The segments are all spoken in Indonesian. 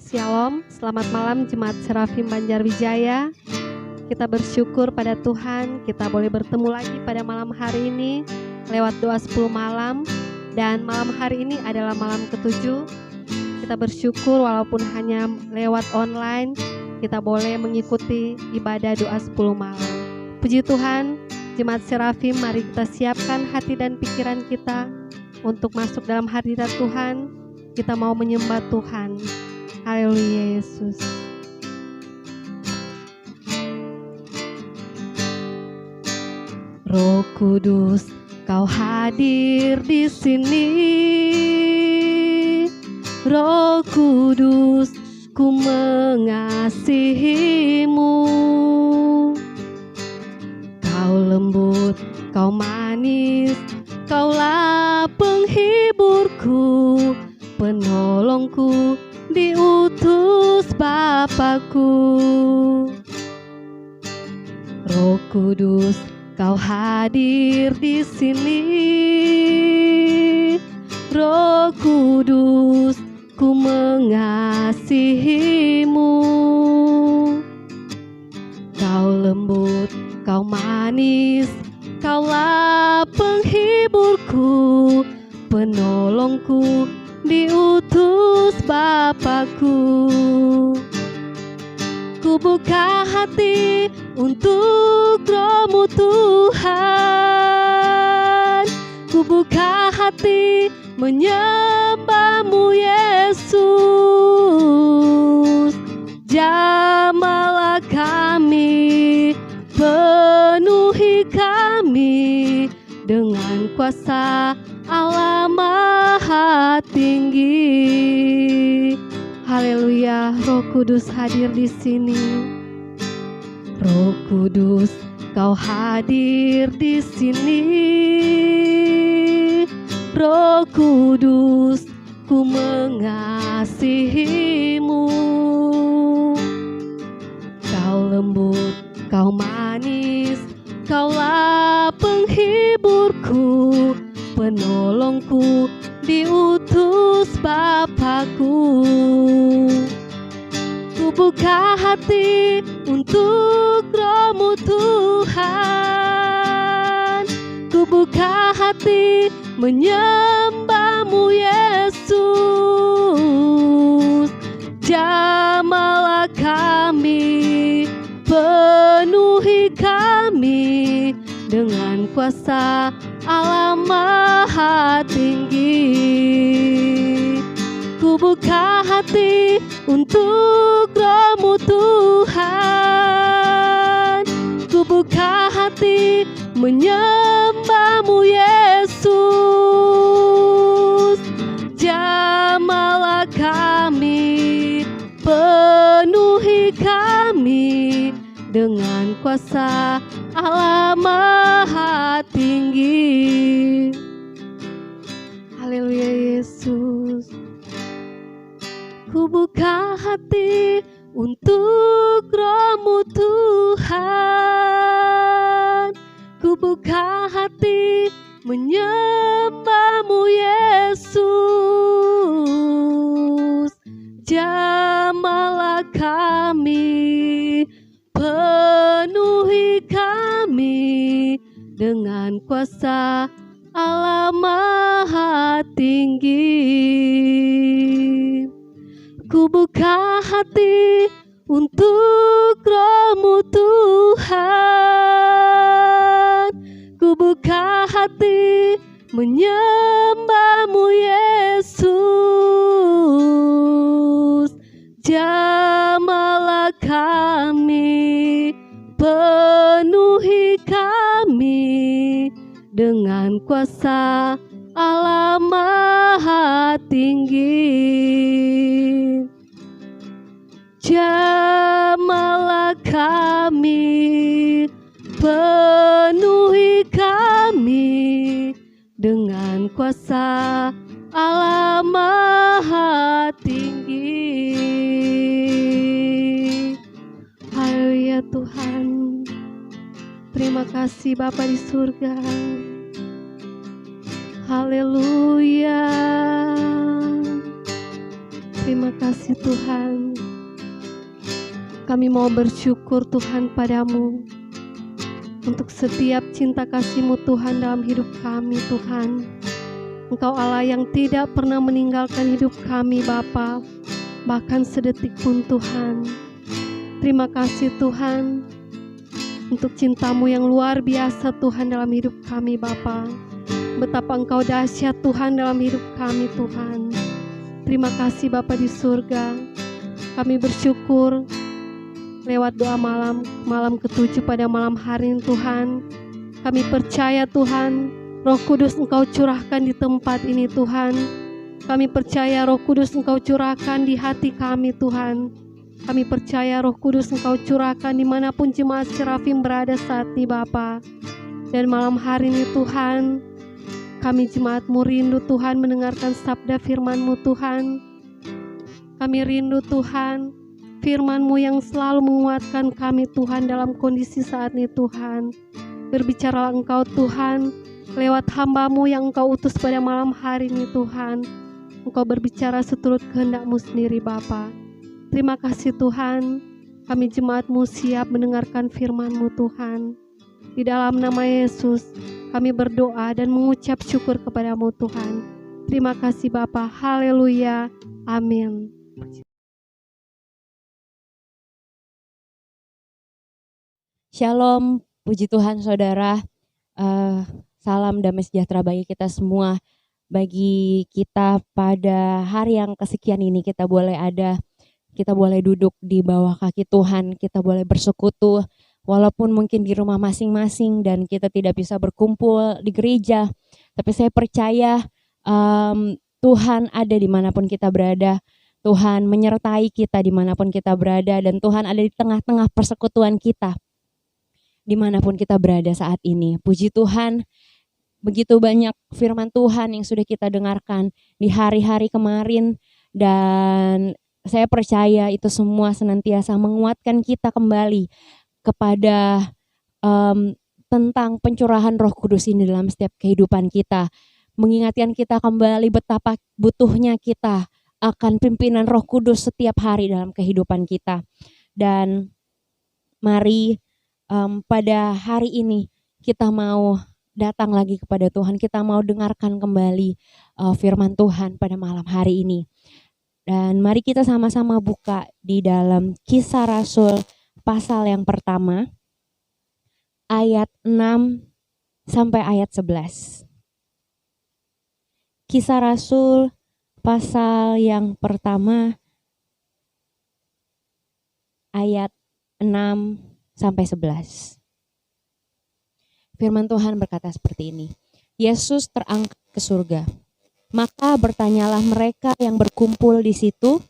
Shalom, selamat malam Jemaat Serafim Banjarwijaya. Kita bersyukur pada Tuhan, kita boleh bertemu lagi pada malam hari ini lewat doa 10 malam. Dan malam hari ini adalah malam ke-7. Kita bersyukur walaupun hanya lewat online, kita boleh mengikuti ibadah doa 10 malam. Puji Tuhan, Jemaat Serafim, mari kita siapkan hati dan pikiran kita untuk masuk dalam hadirat Tuhan. Kita mau menyembah Tuhan. Haleluya Yesus. Roh Kudus, Kau hadir di sini. Roh Kudus, ku mengasihimu. Kau lembut, Kau manis, Kaulah penghiburku, penolongku, diutus Bapakku. Roh Kudus, Kau hadir di sini. Roh Kudus, ku mengasihimu. Kau lembut, Kau manis, Kaulah penghiburku, penolongku, diutus Bapakku. Ku buka hati untuk Roh-Mu Tuhan. Ku buka hati menyembah-Mu Yesus. Jamahlah kami, penuhi kami dengan kuasa Allah Maha Tinggi. Haleluya, Roh Kudus hadir di sini. Roh Kudus, Kau hadir di sini. Roh Kudus, ku mengasihimu. Kau lembut, Kau manis, Kaulah penghiburku, penolongku, diutus Bapakku. Ku buka hati untuk Roh-Mu Tuhan. Ku buka hati menyembah-Mu Yesus. Jamahlah kami, penuhi kami dengan kuasa Allah Maha Tinggi. Ku buka hati untuk Roh-Mu Tuhan. Ku buka hati menyembah-Mu Yesus. Jamahlah kami, penuhi kami dengan kuasa Allah Maha Tinggi. Haleluya Yesus. Ku buka hati untuk Roh-Mu Tuhan. Ku buka hati menyembah-Mu Yesus. Jamahlah kami, penuhi kami dengan kuasa Allah Maha Tinggi. Ku buka hati untuk Roh-Mu Tuhan. Ku buka hati menyembah-Mu Yesus. Jamahlah kami, penuhi kami dengan kuasa Allah Maha Tinggi. Jamahlah kami, penuhi kami dengan kuasa Allah Maha Tinggi. Haleluya Tuhan. Terima kasih Bapa di surga. Haleluya. Terima kasih Tuhan. Kami mau bersyukur Tuhan padamu untuk setiap cinta kasih-Mu Tuhan dalam hidup kami Tuhan. Engkau Allah yang tidak pernah meninggalkan hidup kami Bapa, bahkan sedetik pun Tuhan. Terima kasih Tuhan untuk cinta-Mu yang luar biasa Tuhan dalam hidup kami Bapa. Betapa Engkau dahsyat Tuhan dalam hidup kami Tuhan. Terima kasih Bapa di surga. Kami bersyukur lewat doa malam ke-7 pada malam hari ini Tuhan. Kami percaya Tuhan, Roh Kudus Engkau curahkan di tempat ini Tuhan. Kami percaya Roh Kudus Engkau curahkan di hati kami Tuhan. Kami percaya Roh Kudus Engkau curahkan dimanapun jemaat Serafim berada saat ini Bapa. Dan malam hari ini Tuhan, kami jemaat-Mu rindu Tuhan mendengarkan sabda firman-Mu Tuhan. Kami rindu Tuhan, firman-Mu yang selalu menguatkan kami Tuhan dalam kondisi saat ini Tuhan. Berbicaralah Engkau Tuhan, lewat hamba-Mu yang Engkau utus pada malam hari ini Tuhan. Engkau berbicara seturut kehendak-Mu sendiri Bapa. Terima kasih Tuhan, kami jemaat-Mu siap mendengarkan firman-Mu Tuhan. Di dalam nama Yesus, kami berdoa dan mengucap syukur kepada-Mu Tuhan. Terima kasih Bapa, haleluya, amin. Shalom, puji Tuhan saudara. Salam damai sejahtera bagi kita semua. Bagi kita pada hari yang kesekian ini kita boleh duduk di bawah kaki Tuhan, kita boleh bersekutu walaupun mungkin di rumah masing-masing dan kita tidak bisa berkumpul di gereja. Tapi saya percaya Tuhan ada dimanapun kita berada. Tuhan menyertai kita dimanapun kita berada dan Tuhan ada di tengah-tengah persekutuan kita dimanapun kita berada saat ini. Puji Tuhan, begitu banyak firman Tuhan yang sudah kita dengarkan di hari-hari kemarin dan saya percaya itu semua senantiasa menguatkan kita kembali kepada tentang pencurahan Roh Kudus ini dalam setiap kehidupan kita. Mengingatkan kita kembali betapa butuhnya kita akan pimpinan Roh Kudus setiap hari dalam kehidupan kita. Dan mari pada hari ini kita mau datang lagi kepada Tuhan, kita mau dengarkan kembali firman Tuhan pada malam hari ini. Dan mari kita sama-sama buka di dalam Kisah Rasul pasal yang pertama, ayat 6 sampai ayat 11. Kisah Rasul pasal yang pertama, ayat 6 sampai 11. Firman Tuhan berkata seperti ini. Yesus terangkat ke surga. Maka bertanyalah mereka yang berkumpul di situ,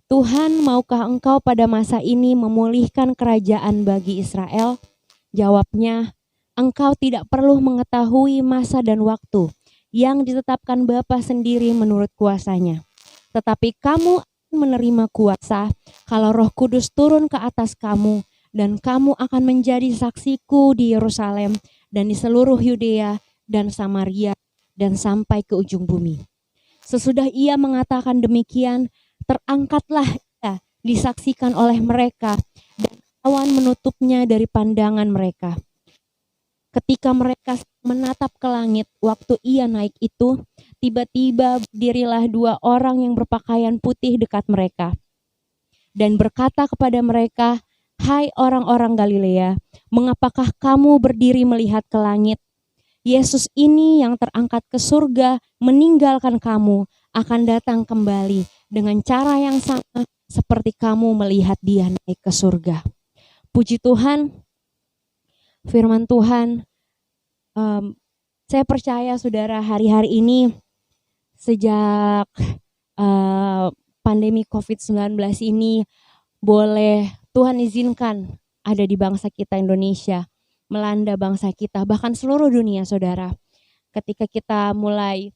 Tuhan, maukah Engkau pada masa ini memulihkan kerajaan bagi Israel? Jawabnya, Engkau tidak perlu mengetahui masa dan waktu yang ditetapkan Bapa sendiri menurut kuasanya. Tetapi kamu akan menerima kuasa kalau Roh Kudus turun ke atas kamu, dan kamu akan menjadi saksiku di Yerusalem dan di seluruh Yudea dan Samaria dan sampai ke ujung bumi. Sesudah ia mengatakan demikian, terangkatlah ia disaksikan oleh mereka dan awan menutupnya dari pandangan mereka. Ketika mereka menatap ke langit waktu ia naik itu, tiba-tiba berdirilah 2 orang yang berpakaian putih dekat mereka dan berkata kepada mereka, Hai orang-orang Galilea, mengapakah kamu berdiri melihat ke langit? Yesus ini yang terangkat ke surga meninggalkan kamu akan datang kembali dengan cara yang sama seperti kamu melihat dia naik ke surga. Puji Tuhan, firman Tuhan, saya percaya saudara hari-hari ini sejak pandemi COVID-19 ini boleh Tuhan izinkan ada di bangsa kita Indonesia, melanda bangsa kita, bahkan seluruh dunia saudara. Ketika kita mulai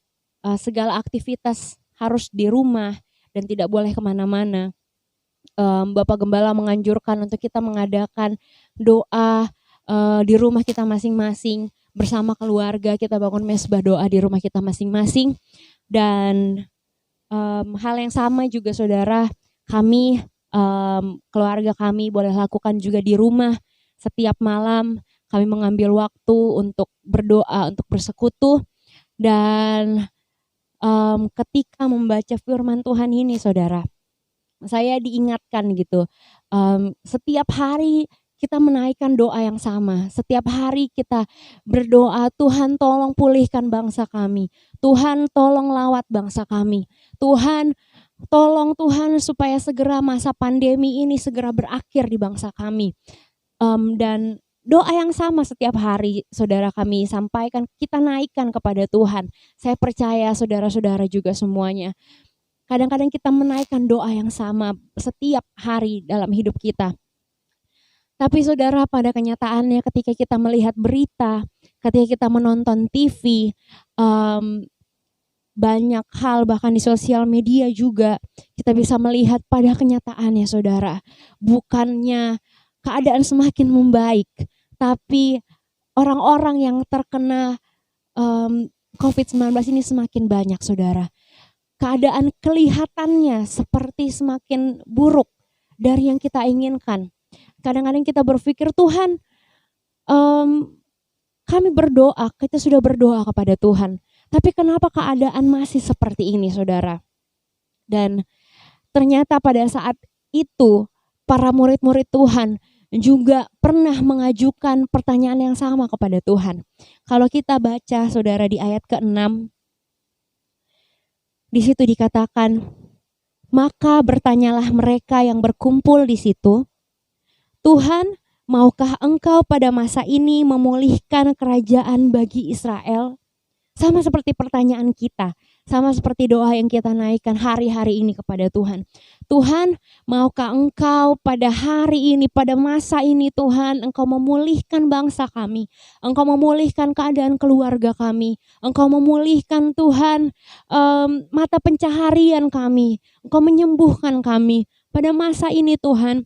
segala aktivitas harus di rumah dan tidak boleh kemana-mana, Bapak Gembala menganjurkan untuk kita mengadakan doa di rumah kita masing-masing, bersama keluarga kita bangun mesbah doa di rumah kita masing-masing. Dan hal yang sama juga saudara, kami keluarga kami boleh lakukan juga di rumah. Setiap malam kami mengambil waktu untuk berdoa, untuk bersekutu, dan ketika membaca firman Tuhan ini saudara, saya diingatkan gitu, setiap hari kita menaikkan doa yang sama. Setiap hari kita berdoa, Tuhan tolong pulihkan bangsa kami. Tuhan tolong lawat bangsa kami. Tuhan tolong Tuhan supaya segera masa pandemi ini segera berakhir di bangsa kami. Dan doa yang sama setiap hari saudara kami sampaikan, kita naikkan kepada Tuhan. Saya percaya saudara-saudara juga semuanya. Kadang-kadang kita menaikkan doa yang sama setiap hari dalam hidup kita. Tapi saudara, pada kenyataannya ketika kita melihat berita, ketika kita menonton TV, banyak hal bahkan di sosial media juga kita bisa melihat pada kenyataannya saudara, bukannya keadaan semakin membaik, tapi orang-orang yang terkena COVID-19 ini semakin banyak saudara. Keadaan kelihatannya seperti semakin buruk dari yang kita inginkan. Kadang-kadang kita berpikir, Tuhan, kami berdoa, kita sudah berdoa kepada Tuhan, tapi kenapa keadaan masih seperti ini saudara? Dan ternyata pada saat itu para murid-murid Tuhan juga pernah mengajukan pertanyaan yang sama kepada Tuhan. Kalau kita baca saudara di ayat ke-6, di situ dikatakan, maka bertanyalah mereka yang berkumpul di situ, Tuhan, maukah Engkau pada masa ini memulihkan kerajaan bagi Israel? Sama seperti pertanyaan kita, sama seperti doa yang kita naikkan hari-hari ini kepada Tuhan. Tuhan, maukah Engkau pada hari ini, pada masa ini Tuhan, Engkau memulihkan bangsa kami, Engkau memulihkan keadaan keluarga kami, Engkau memulihkan Tuhan mata pencaharian kami, Engkau menyembuhkan kami pada masa ini Tuhan.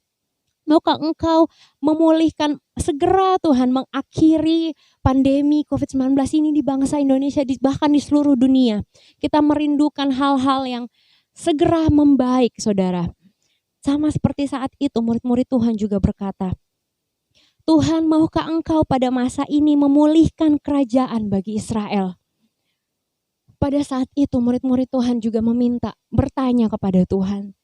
Maukah Engkau memulihkan segera Tuhan, mengakhiri pandemi COVID-19 ini di bangsa Indonesia, bahkan di seluruh dunia. Kita merindukan hal-hal yang segera membaik saudara. Sama seperti saat itu murid-murid Tuhan juga berkata, Tuhan, maukah Engkau pada masa ini memulihkan kerajaan bagi Israel? Pada saat itu murid-murid Tuhan juga meminta, bertanya kepada Tuhan.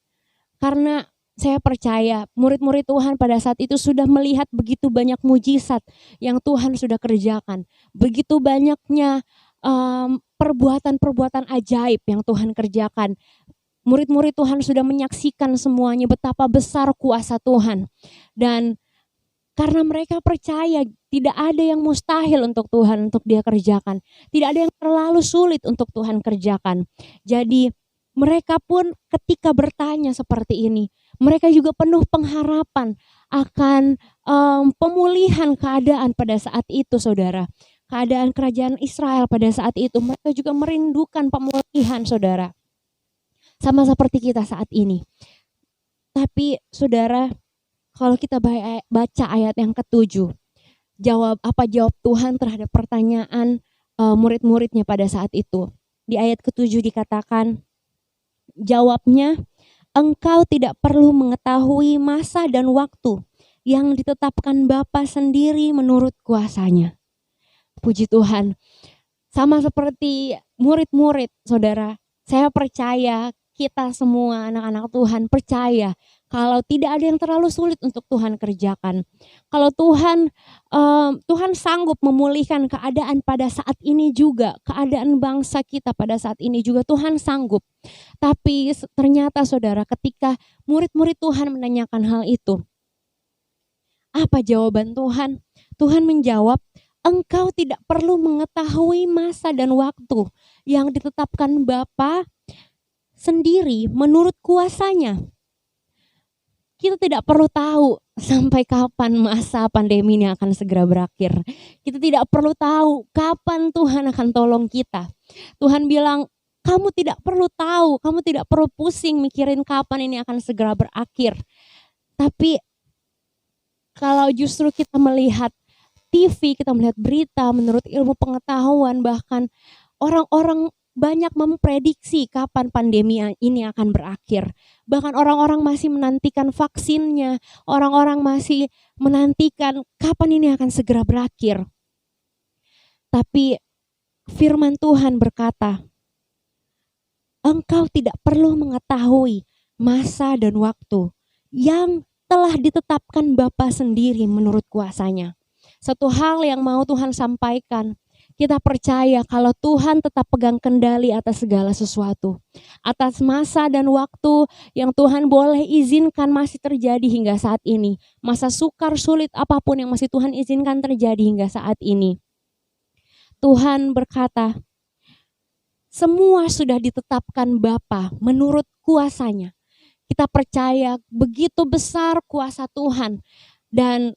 Karena saya percaya murid-murid Tuhan pada saat itu sudah melihat begitu banyak mujizat yang Tuhan sudah kerjakan. Begitu banyaknya perbuatan-perbuatan ajaib yang Tuhan kerjakan. Murid-murid Tuhan sudah menyaksikan semuanya betapa besar kuasa Tuhan. Dan karena mereka percaya tidak ada yang mustahil untuk Tuhan untuk dia kerjakan. Tidak ada yang terlalu sulit untuk Tuhan kerjakan. Jadi mereka pun ketika bertanya seperti ini, mereka juga penuh pengharapan akan pemulihan keadaan pada saat itu saudara. Keadaan kerajaan Israel pada saat itu, mereka juga merindukan pemulihan saudara. Sama seperti kita saat ini. Tapi saudara, kalau kita baca ayat yang ke-7, apa jawab Tuhan terhadap pertanyaan murid-muridnya pada saat itu. Di ayat ke-7 dikatakan, jawabnya, Engkau tidak perlu mengetahui masa dan waktu yang ditetapkan Bapa sendiri menurut kuasanya. Puji Tuhan. Sama seperti murid-murid, saudara, saya percaya kita semua anak-anak Tuhan percaya kalau tidak ada yang terlalu sulit untuk Tuhan kerjakan. Kalau Tuhan sanggup memulihkan keadaan pada saat ini juga, keadaan bangsa kita pada saat ini juga Tuhan sanggup. Tapi ternyata saudara, ketika murid-murid Tuhan menanyakan hal itu, apa jawaban Tuhan? Tuhan menjawab, Engkau tidak perlu mengetahui masa dan waktu yang ditetapkan Bapa sendiri menurut kuasanya. Kita tidak perlu tahu sampai kapan masa pandemi ini akan segera berakhir. Kita tidak perlu tahu kapan Tuhan akan tolong kita. Tuhan bilang, kamu tidak perlu tahu, kamu tidak perlu pusing mikirin kapan ini akan segera berakhir. Tapi kalau justru kita melihat TV, kita melihat berita, menurut ilmu pengetahuan, bahkan orang-orang banyak memprediksi kapan pandemi ini akan berakhir. Bahkan orang-orang masih menantikan vaksinnya, orang-orang masih menantikan kapan ini akan segera berakhir. Tapi firman Tuhan berkata, engkau tidak perlu mengetahui masa dan waktu yang telah ditetapkan Bapa sendiri menurut kuasanya. Satu hal yang mau Tuhan sampaikan, kita percaya kalau Tuhan tetap pegang kendali atas segala sesuatu. Atas masa dan waktu yang Tuhan boleh izinkan masih terjadi hingga saat ini. Masa sukar sulit apapun yang masih Tuhan izinkan terjadi hingga saat ini. Tuhan berkata, semua sudah ditetapkan Bapa menurut kuasanya. Kita percaya begitu besar kuasa Tuhan dan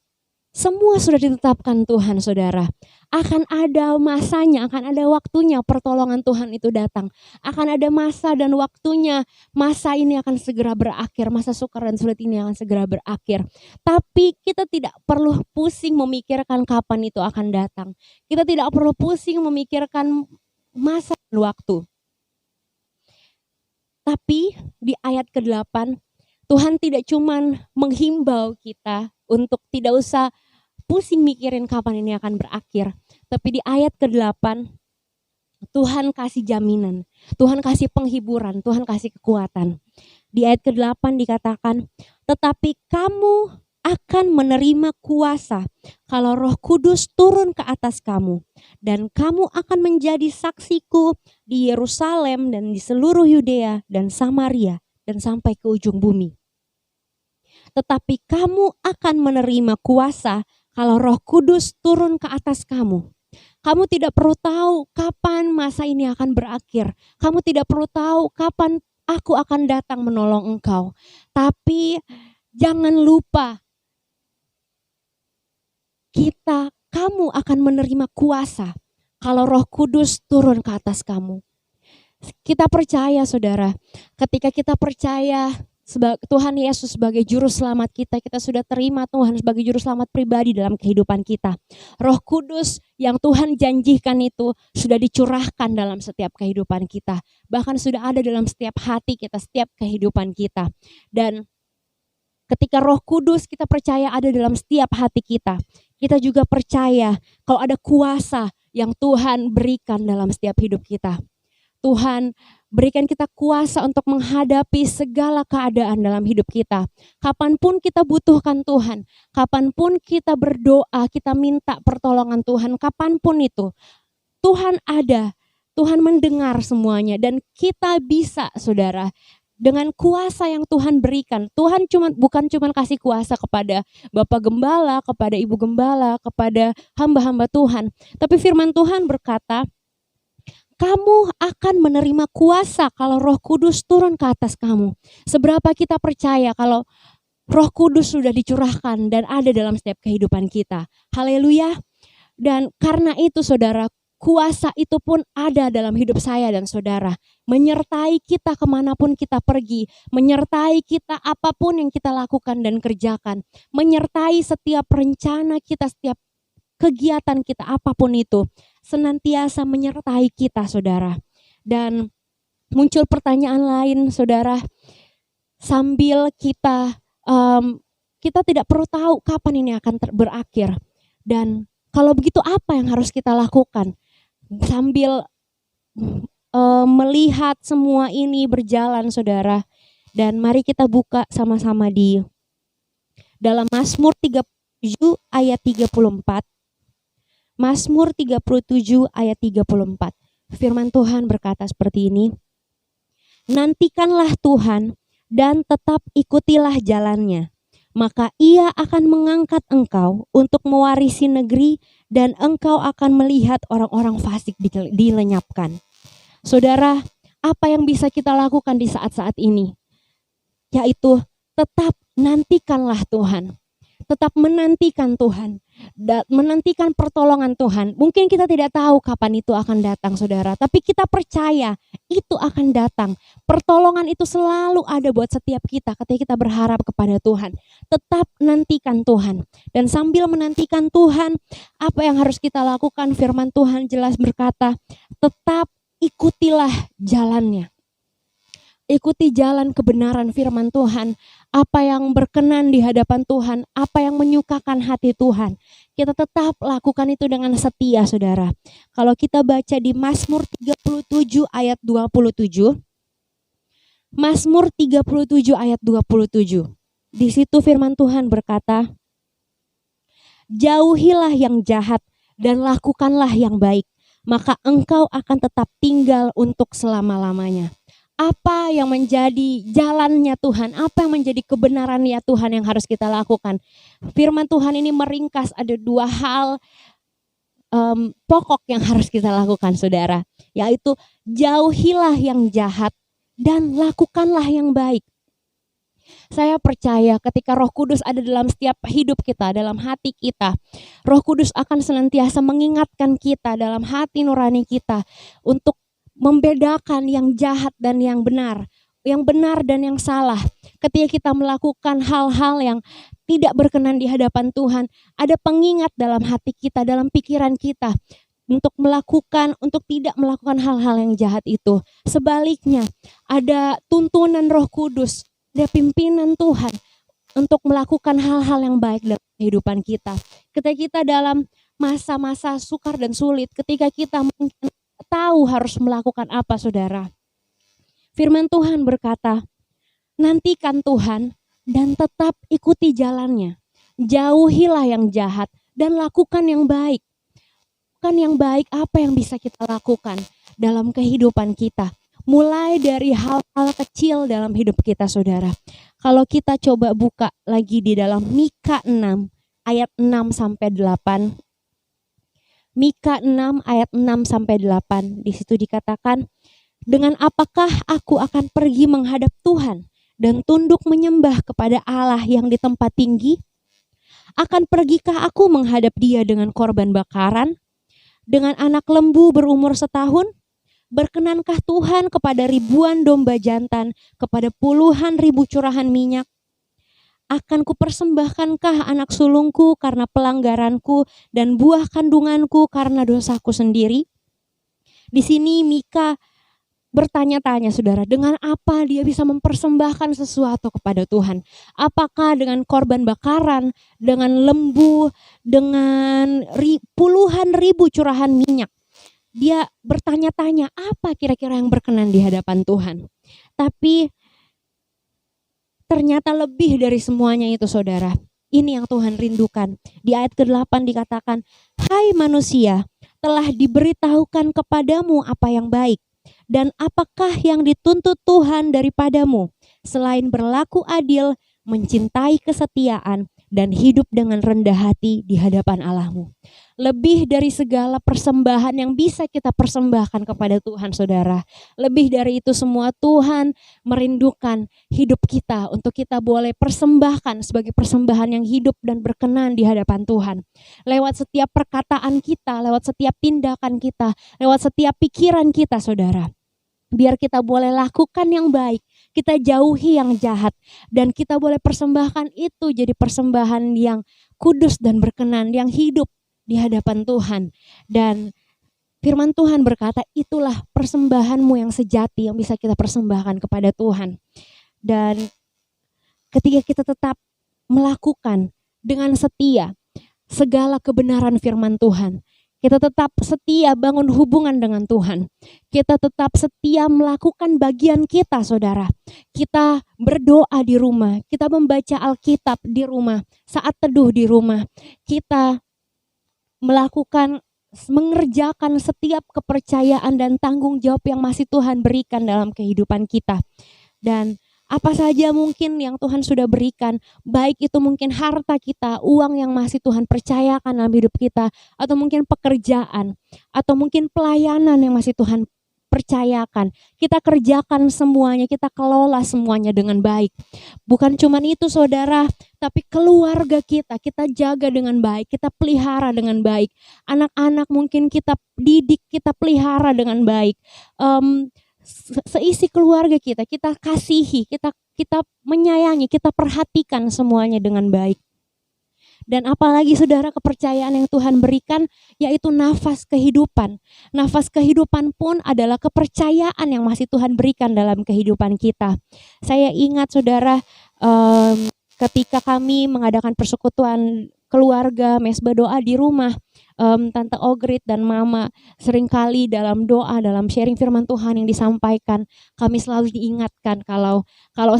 semua sudah ditetapkan Tuhan, saudara. Akan ada masanya, akan ada waktunya pertolongan Tuhan itu datang. Akan ada masa dan waktunya, masa ini akan segera berakhir, masa sukar dan sulit ini akan segera berakhir. Tapi kita tidak perlu pusing memikirkan kapan itu akan datang. Kita tidak perlu pusing memikirkan masa dan waktu. Tapi di ayat ke-8, Tuhan tidak cuma menghimbau kita untuk tidak usah pusing mikirin kapan ini akan berakhir. Tapi di ayat ke-8, Tuhan kasih jaminan, Tuhan kasih penghiburan, Tuhan kasih kekuatan. Di ayat ke-8 dikatakan, tetapi kamu akan menerima kuasa kalau Roh Kudus turun ke atas kamu. Dan kamu akan menjadi saksiku di Yerusalem dan di seluruh Yudea dan Samaria dan sampai ke ujung bumi. Tetapi kamu akan menerima kuasa kalau Roh Kudus turun ke atas kamu. Kamu tidak perlu tahu kapan masa ini akan berakhir. Kamu tidak perlu tahu kapan aku akan datang menolong engkau. Tapi jangan lupa, kamu akan menerima kuasa kalau Roh Kudus turun ke atas kamu. Kita percaya, saudara, ketika kita percaya Tuhan Yesus sebagai juru selamat kita sudah terima Tuhan sebagai juru selamat pribadi dalam kehidupan kita. Roh Kudus yang Tuhan janjikan itu sudah dicurahkan dalam setiap kehidupan kita. Bahkan sudah ada dalam setiap hati kita, setiap kehidupan kita. Dan ketika Roh Kudus kita percaya ada dalam setiap hati kita juga percaya kalau ada kuasa yang Tuhan berikan dalam setiap hidup kita. Tuhan berikan kita kuasa untuk menghadapi segala keadaan dalam hidup kita. Kapanpun kita butuhkan Tuhan, kapanpun kita berdoa, kita minta pertolongan Tuhan, kapanpun itu, Tuhan ada, Tuhan mendengar semuanya. Dan kita bisa, saudara, dengan kuasa yang Tuhan berikan. Tuhan bukan cuma kasih kuasa kepada Bapak Gembala, kepada Ibu Gembala, kepada hamba-hamba Tuhan. Tapi firman Tuhan berkata, kamu akan menerima kuasa kalau Roh Kudus turun ke atas kamu. Seberapa kita percaya kalau Roh Kudus sudah dicurahkan dan ada dalam setiap kehidupan kita. Haleluya. Dan karena itu, saudara, kuasa itu pun ada dalam hidup saya dan saudara. Menyertai kita kemanapun kita pergi. Menyertai kita apapun yang kita lakukan dan kerjakan. Menyertai setiap rencana kita, setiap kegiatan kita apapun itu. Senantiasa menyertai kita, saudara. Dan muncul pertanyaan lain, saudara. Sambil kita tidak perlu tahu kapan ini akan berakhir. Dan kalau begitu apa yang harus kita lakukan? Sambil melihat semua ini berjalan, saudara. Dan mari kita buka sama-sama di dalam Mazmur 37 ayat 34. Mazmur 37 ayat 34. Firman Tuhan berkata seperti ini. Nantikanlah Tuhan dan tetap ikutilah jalannya. Maka ia akan mengangkat engkau untuk mewarisi negeri dan engkau akan melihat orang-orang fasik dilenyapkan. Saudara, apa yang bisa kita lakukan di saat-saat ini? Yaitu tetap nantikanlah Tuhan. Tetap menantikan Tuhan. Menantikan pertolongan Tuhan. Mungkin kita tidak tahu kapan itu akan datang, saudara. Tapi kita percaya itu akan datang. Pertolongan itu selalu ada buat setiap kita ketika kita berharap kepada Tuhan. Tetap nantikan Tuhan. Dan sambil menantikan Tuhan, apa yang harus kita lakukan? Firman Tuhan jelas berkata, tetap ikutilah jalannya. Ikuti jalan kebenaran firman Tuhan, apa yang berkenan di hadapan Tuhan, apa yang menyukakan hati Tuhan. Kita tetap lakukan itu dengan setia, saudara. Kalau kita baca di Mazmur 37 ayat 27, Mazmur 37 ayat 27. Di situ firman Tuhan berkata, jauhilah yang jahat dan lakukanlah yang baik, maka engkau akan tetap tinggal untuk selama-lamanya. Apa yang menjadi jalannya Tuhan, apa yang menjadi kebenarannya Tuhan yang harus kita lakukan. Firman Tuhan ini meringkas ada dua hal pokok yang harus kita lakukan, saudara. Yaitu jauhilah yang jahat dan lakukanlah yang baik. Saya percaya ketika Roh Kudus ada dalam setiap hidup kita, dalam hati kita, Roh Kudus akan senantiasa mengingatkan kita dalam hati nurani kita untuk membedakan yang jahat dan yang benar dan yang salah. Ketika kita melakukan hal-hal yang tidak berkenan di hadapan Tuhan, ada pengingat dalam hati kita, dalam pikiran kita untuk tidak melakukan hal-hal yang jahat itu. Sebaliknya, ada tuntunan Roh Kudus, ada pimpinan Tuhan untuk melakukan hal-hal yang baik dalam kehidupan kita. Ketika kita dalam masa-masa sukar dan sulit, ketika kita mungkin tahu harus melakukan apa, saudara. Firman Tuhan berkata, nantikan Tuhan dan tetap ikuti jalannya. Jauhilah yang jahat dan lakukan yang baik. Lakukan yang baik, apa yang bisa kita lakukan dalam kehidupan kita. Mulai dari hal-hal kecil dalam hidup kita, saudara. Kalau kita coba buka lagi di dalam Mika 6 ayat 6-8. Mika 6 ayat 6-8. Di situ dikatakan, dengan apakah aku akan pergi menghadap Tuhan dan tunduk menyembah kepada Allah yang di tempat tinggi? Akan pergikah aku menghadap Dia dengan korban bakaran, dengan anak lembu berumur setahun? Berkenankah Tuhan kepada ribuan domba jantan, kepada puluhan ribu curahan minyak? Akan kupersembahkankah anak sulungku karena pelanggaranku dan buah kandunganku karena dosaku sendiri? Di sini Mika bertanya-tanya, saudara, dengan apa dia bisa mempersembahkan sesuatu kepada Tuhan? Apakah dengan korban bakaran, dengan lembu, dengan puluhan ribu curahan minyak? Dia bertanya-tanya apa kira-kira yang berkenan di hadapan Tuhan. Tapi ternyata lebih dari semuanya itu, saudara. Ini yang Tuhan rindukan. Di ayat ke-8 dikatakan, hai manusia, telah diberitahukan kepadamu apa yang baik. Dan apakah yang dituntut Tuhan daripadamu? Selain berlaku adil, mencintai kesetiaan, dan hidup dengan rendah hati di hadapan Allahmu. Lebih dari segala persembahan yang bisa kita persembahkan kepada Tuhan, saudara. Lebih dari itu semua, Tuhan merindukan hidup kita untuk kita boleh persembahkan sebagai persembahan yang hidup dan berkenan di hadapan Tuhan. Lewat setiap perkataan kita, lewat setiap tindakan kita, lewat setiap pikiran kita, saudara. Biar kita boleh lakukan yang baik, kita jauhi yang jahat, dan kita boleh persembahkan itu jadi persembahan yang kudus dan berkenan, yang hidup di hadapan Tuhan. Dan firman Tuhan berkata, itulah persembahanmu yang sejati yang bisa kita persembahkan kepada Tuhan. Dan ketika kita tetap melakukan dengan setia segala kebenaran firman Tuhan, kita tetap setia bangun hubungan dengan Tuhan. Kita tetap setia melakukan bagian kita, saudara. Kita berdoa di rumah, kita membaca Alkitab di rumah, saat teduh di rumah. Kita mengerjakan setiap kepercayaan dan tanggung jawab yang masih Tuhan berikan dalam kehidupan kita. Dan apa saja mungkin yang Tuhan sudah berikan, baik itu mungkin harta kita, uang yang masih Tuhan percayakan dalam hidup kita, atau mungkin pekerjaan, atau mungkin pelayanan yang masih Tuhan percayakan. Kita kerjakan semuanya, kita kelola semuanya dengan baik. Bukan cuma itu, saudara, tapi keluarga kita jaga dengan baik, kita pelihara dengan baik. Anak-anak mungkin kita didik, kita pelihara dengan baik. Seisi keluarga kita kasihi, kita menyayangi, kita perhatikan semuanya dengan baik. Dan apalagi saudara, kepercayaan yang Tuhan berikan yaitu nafas kehidupan. Nafas kehidupan pun adalah kepercayaan yang masih Tuhan berikan dalam kehidupan kita. Saya ingat saudara, ketika kami mengadakan persekutuan keluarga, mesbah doa di rumah, Tante Ogrit dan Mama seringkali dalam doa, dalam sharing firman Tuhan yang disampaikan, kami selalu diingatkan kalau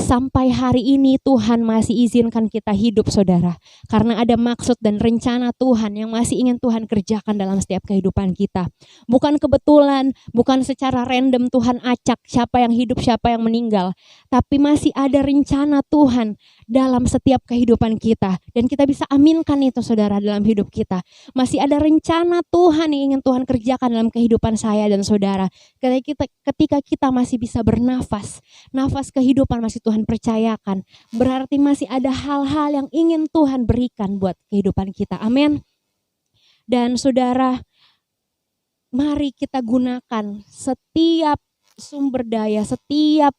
sampai hari ini Tuhan masih izinkan kita hidup saudara, karena ada maksud dan rencana Tuhan yang masih ingin Tuhan kerjakan dalam setiap kehidupan kita. Bukan kebetulan, bukan secara random Tuhan acak siapa yang hidup, siapa yang meninggal, tapi masih ada rencana Tuhan dalam setiap kehidupan kita, dan kita bisa aminkan itu saudara dalam hidup kita. Masih ada rencana Tuhan yang ingin Tuhan kerjakan dalam kehidupan saya dan saudara. Ketika kita masih bisa bernafas, nafas kehidupan masih Tuhan percayakan, berarti masih ada hal-hal yang ingin Tuhan berikan buat kehidupan kita. Amin. Dan saudara, mari kita gunakan setiap sumber daya, setiap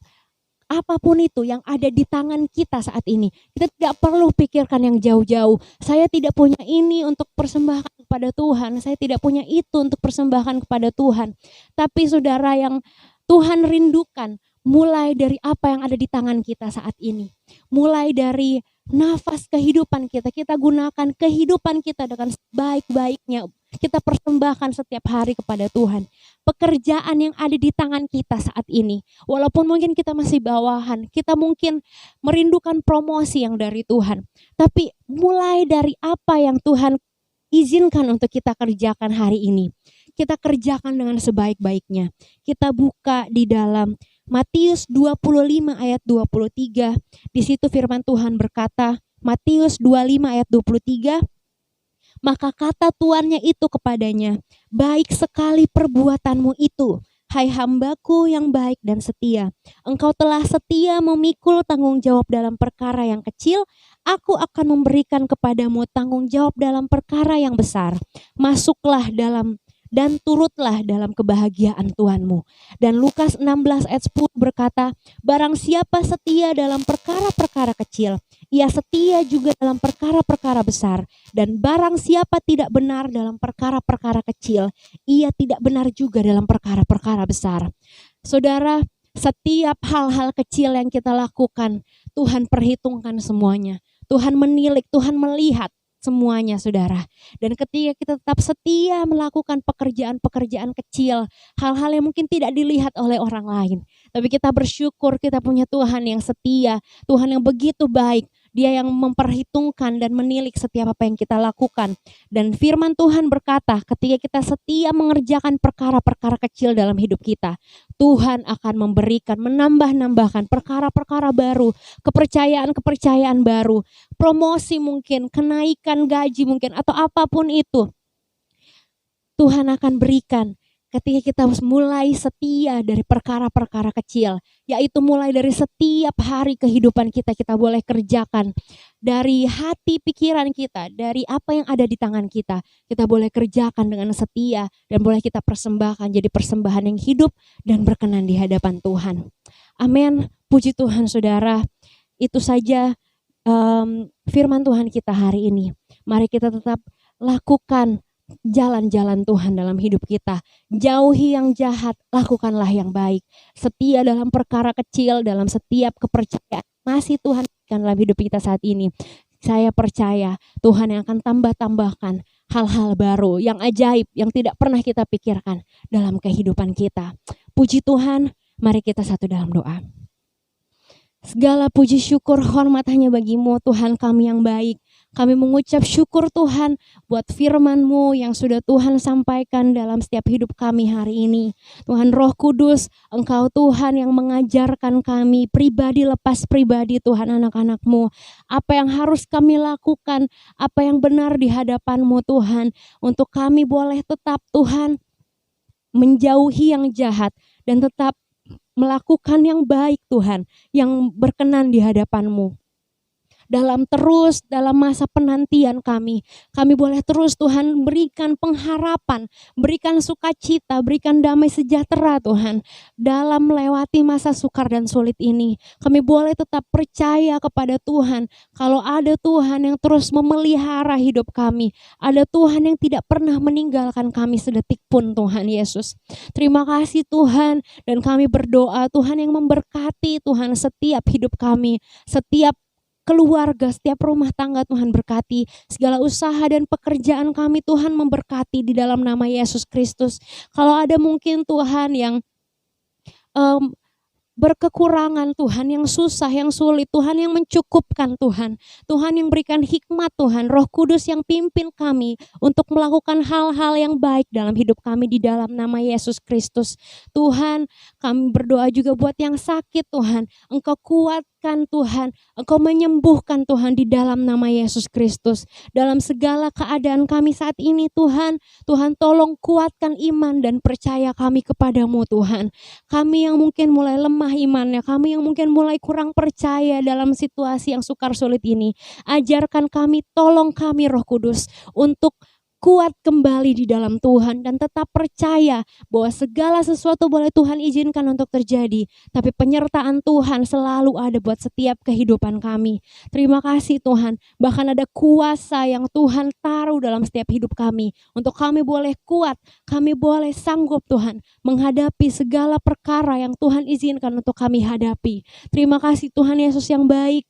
apapun itu yang ada di tangan kita saat ini. Kita tidak perlu pikirkan yang jauh-jauh. Saya tidak punya ini untuk persembahkan kepada Tuhan. Saya tidak punya itu untuk persembahkan kepada Tuhan. Tapi saudara, yang Tuhan rindukan mulai dari apa yang ada di tangan kita saat ini. Mulai dari nafas kehidupan kita. Kita gunakan kehidupan kita dengan baik-baiknya. Kita persembahkan setiap hari kepada Tuhan. Pekerjaan yang ada di tangan kita saat ini, walaupun mungkin kita masih bawahan, kita mungkin merindukan promosi yang dari Tuhan, tapi mulai dari apa yang Tuhan izinkan untuk kita kerjakan hari ini, kita kerjakan dengan sebaik-baiknya. Kita buka di dalam Matius 25 ayat 23. Di situ firman Tuhan berkata, Matius 25 ayat 23, maka kata tuannya itu kepadanya, baik sekali perbuatanmu itu, hai hambaku yang baik dan setia. Engkau telah setia memikul tanggung jawab dalam perkara yang kecil, aku akan memberikan kepadamu tanggung jawab dalam perkara yang besar. Masuklah dalam dan turutlah dalam kebahagiaan Tuhanmu. Dan Lukas 16 ayat 10 berkata, barang siapa setia dalam perkara-perkara kecil, ia setia juga dalam perkara-perkara besar. Dan barang siapa tidak benar dalam perkara-perkara kecil, ia tidak benar juga dalam perkara-perkara besar. Saudara, setiap hal-hal kecil yang kita lakukan, Tuhan perhitungkan semuanya. Tuhan menilik, Tuhan melihat semuanya saudara. Dan ketika kita tetap setia melakukan pekerjaan-pekerjaan kecil, hal-hal yang mungkin tidak dilihat oleh orang lain, tapi kita bersyukur kita punya Tuhan yang setia, Tuhan yang begitu baik. Dia yang memperhitungkan dan menilik setiap apa yang kita lakukan. Dan firman Tuhan berkata, ketika kita setia mengerjakan perkara-perkara kecil dalam hidup kita, Tuhan akan memberikan, menambah-nambahkan perkara-perkara baru, kepercayaan-kepercayaan baru, promosi mungkin, kenaikan gaji mungkin, atau apapun itu. Tuhan akan berikan ketika kita mulai setia dari perkara-perkara kecil, yaitu mulai dari setiap hari kehidupan kita boleh kerjakan. Dari hati pikiran kita, dari apa yang ada di tangan kita boleh kerjakan dengan setia dan boleh kita persembahkan jadi persembahan yang hidup dan berkenan di hadapan Tuhan. Amin. Puji Tuhan saudara, itu saja firman Tuhan kita hari ini. Mari kita tetap lakukan jalan-jalan Tuhan dalam hidup kita. Jauhi yang jahat, lakukanlah yang baik. Setia dalam perkara kecil, dalam setiap kepercayaan masih Tuhan berikan dalam hidup kita saat ini. Saya percaya Tuhan yang akan tambahkan hal-hal baru, yang ajaib, yang tidak pernah kita pikirkan dalam kehidupan kita. Puji Tuhan, mari kita satu dalam doa. Segala puji syukur hormat hanya bagimu Tuhan kami yang baik. Kami mengucap syukur Tuhan buat firman-Mu yang sudah Tuhan sampaikan dalam setiap hidup kami hari ini. Tuhan Roh Kudus, Engkau Tuhan yang mengajarkan kami pribadi lepas pribadi Tuhan anak-anak-Mu. Apa yang harus kami lakukan, apa yang benar di hadapan-Mu Tuhan. Untuk kami boleh tetap Tuhan menjauhi yang jahat dan tetap melakukan yang baik Tuhan, yang berkenan di hadapan-Mu. dalam masa penantian kami. Kami boleh terus Tuhan berikan pengharapan, berikan sukacita, berikan damai sejahtera Tuhan dalam melewati masa sukar dan sulit ini. Kami boleh tetap percaya kepada Tuhan kalau ada Tuhan yang terus memelihara hidup kami. Ada Tuhan yang tidak pernah meninggalkan kami sedetik pun Tuhan Yesus. Terima kasih Tuhan, dan kami berdoa Tuhan yang memberkati Tuhan setiap hidup kami, setiap keluarga, setiap rumah tangga Tuhan berkati, segala usaha dan pekerjaan kami Tuhan memberkati di dalam nama Yesus Kristus. Kalau ada mungkin Tuhan yang berkekurangan Tuhan, yang susah, yang sulit, Tuhan yang mencukupkan Tuhan. Tuhan yang berikan hikmat Tuhan, Roh Kudus yang pimpin kami untuk melakukan hal-hal yang baik dalam hidup kami di dalam nama Yesus Kristus. Tuhan, kami berdoa juga buat yang sakit Tuhan, Engkau kuatkan Tuhan, Engkau menyembuhkan Tuhan di dalam nama Yesus Kristus. Dalam segala keadaan kami saat ini Tuhan, Tuhan tolong kuatkan iman dan percaya kami kepadamu Tuhan. Kami yang mungkin mulai lemah imannya, kami yang mungkin mulai kurang percaya dalam situasi yang sukar sulit ini, ajarkan kami, tolong kami Roh Kudus untuk kuat kembali di dalam Tuhan dan tetap percaya bahwa segala sesuatu boleh Tuhan izinkan untuk terjadi, tapi penyertaan Tuhan selalu ada buat setiap kehidupan kami. Terima kasih Tuhan, bahkan ada kuasa yang Tuhan taruh dalam setiap hidup kami untuk kami boleh kuat, kami boleh sanggup Tuhan menghadapi segala perkara yang Tuhan izinkan untuk kami hadapi. Terima kasih Tuhan Yesus yang baik.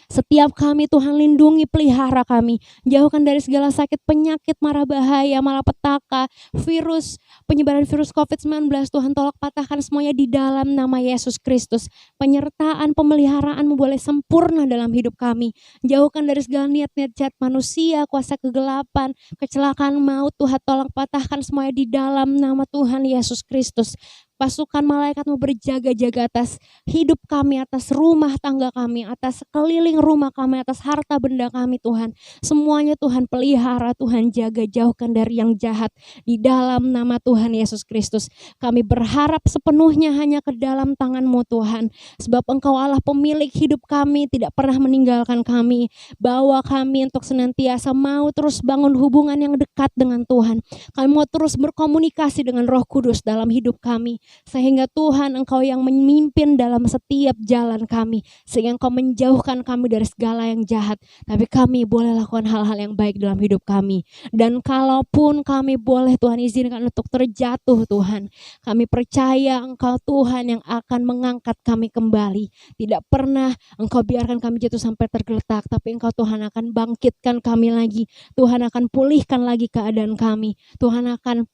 Setiap kami Tuhan lindungi, pelihara kami, jauhkan dari segala sakit, penyakit, mara bahaya, malapetaka, virus, penyebaran virus COVID-19. Tuhan tolak patahkan semuanya di dalam nama Yesus Kristus. Penyertaan, pemeliharaan-Mu boleh sempurna dalam hidup kami. Jauhkan dari segala niat-niat jahat manusia, kuasa kegelapan, kecelakaan maut. Tuhan tolak patahkan semuanya di dalam nama Tuhan Yesus Kristus. Pasukan malaikat-Mu berjaga-jaga atas hidup kami, atas rumah tangga kami, atas sekeliling rumah kami, atas harta benda kami Tuhan. Semuanya Tuhan pelihara, Tuhan jaga, jauhkan dari yang jahat. Di dalam nama Tuhan Yesus Kristus, kami berharap sepenuhnya hanya ke dalam tangan-Mu Tuhan. Sebab Engkau Allah pemilik hidup kami, tidak pernah meninggalkan kami. Bawa kami untuk senantiasa mau terus bangun hubungan yang dekat dengan Tuhan. Kami mau terus berkomunikasi dengan Roh Kudus dalam hidup kami. Sehingga Tuhan Engkau yang memimpin dalam setiap jalan kami, sehingga Engkau menjauhkan kami dari segala yang jahat, tapi kami boleh lakukan hal-hal yang baik dalam hidup kami. Dan kalaupun kami boleh Tuhan izinkan untuk terjatuh Tuhan, kami percaya Engkau Tuhan yang akan mengangkat kami kembali. Tidak pernah Engkau biarkan kami jatuh sampai tergeletak, tapi Engkau Tuhan akan bangkitkan kami lagi. Tuhan akan pulihkan lagi keadaan kami. Tuhan akan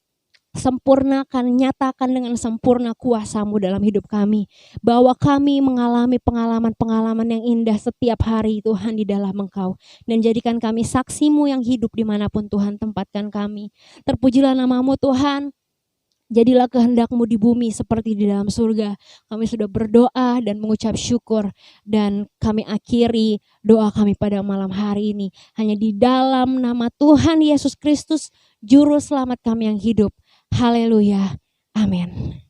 sempurnakan, nyatakan dengan sempurna kuasa-Mu dalam hidup kami. Bawa kami mengalami pengalaman-pengalaman yang indah setiap hari Tuhan di dalam Engkau. Dan jadikan kami saksi-Mu yang hidup dimanapun Tuhan tempatkan kami. Terpujilah nama-Mu Tuhan. Jadilah kehendak-Mu di bumi seperti di dalam surga. Kami sudah berdoa dan mengucap syukur. Dan kami akhiri doa kami pada malam hari ini. Hanya di dalam nama Tuhan Yesus Kristus, Juru Selamat kami yang hidup. Haleluya. Amin.